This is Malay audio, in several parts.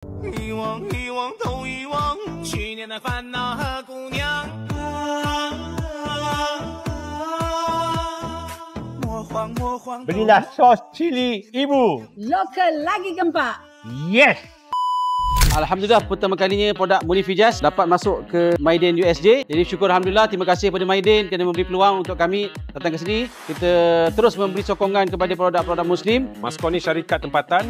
遗忘，遗忘，都遗忘，去年的烦恼和姑娘。魔幻，魔幻。Belilah sos cili ibu. Lokal lagi gempak. Yes. Alhamdulillah pertama kalinya produk Munifijaz dapat masuk ke Maiden USJ. Jadi syukur Alhamdulillah, terima kasih kepada Maiden kerana memberi peluang untuk kami datang ke sini. Kita terus memberi sokongan kepada produk-produk Muslim. Maskon ni syarikat tempatan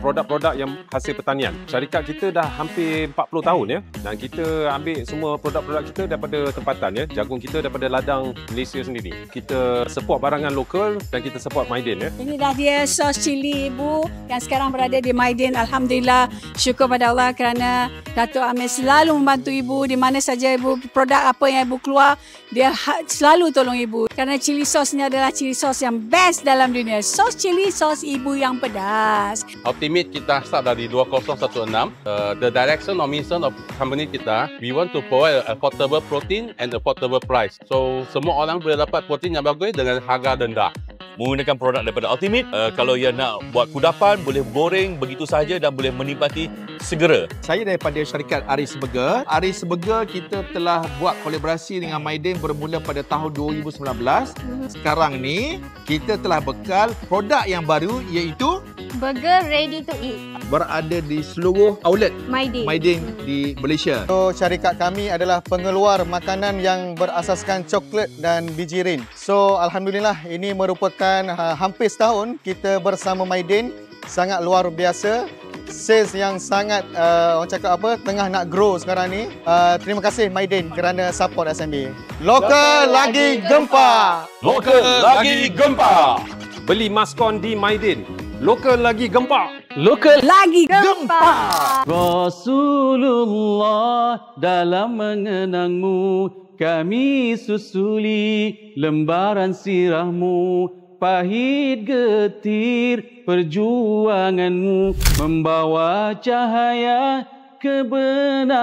produk-produk yang hasil pertanian. Syarikat kita dah hampir 40 tahun ya, dan kita ambil semua produk-produk kita daripada tempatan ya. Jagung kita daripada ladang Malaysia sendiri. Kita support barangan lokal dan kita support Maiden ya. Ini dah dia sos cili ibu yang sekarang berada di Maiden. Alhamdulillah, syukur pada Allah kerana Datuk Amir selalu membantu ibu di mana saja ibu, produk apa yang ibu keluar, dia selalu tolong ibu. Kerana cili sos ni adalah cili sos yang best dalam dunia. Sos cili, sos ibu yang pedas. Ultimate kita start dari 2016. The direction or mission of company kita, we want to provide affordable protein and affordable price. So semua orang boleh dapat protein yang bagus dengan harga rendah. Menggunakan produk daripada Ultimate, kalau ia nak buat kudapan, boleh goreng begitu sahaja dan boleh menikmati segera. Saya daripada syarikat Aris Burger. Aris Burger kita telah buat kolaborasi dengan Maiden bermula pada tahun 2019. Sekarang ni kita telah bekal produk yang baru iaitu burger ready to eat. Berada di seluruh outlet Maiden di Malaysia. So, syarikat kami adalah pengeluar makanan yang berasaskan coklat dan biji rin. So, Alhamdulillah ini merupakan hampir setahun kita bersama Maiden. Sangat luar biasa. Sales yang sangat orang cakap apa, tengah nak grow sekarang ni. Terima kasih Maiden kerana support SMB. Lokal lagi gempak. Lokal lagi gempak. Beli maskon di Maiden. Lokal lagi gempak. Lokal Lagi gempak. Rasulullah, dalam mengenangmu kami susuli lembaran sirahmu. Pahit getir perjuanganmu membawa cahaya kebenaran.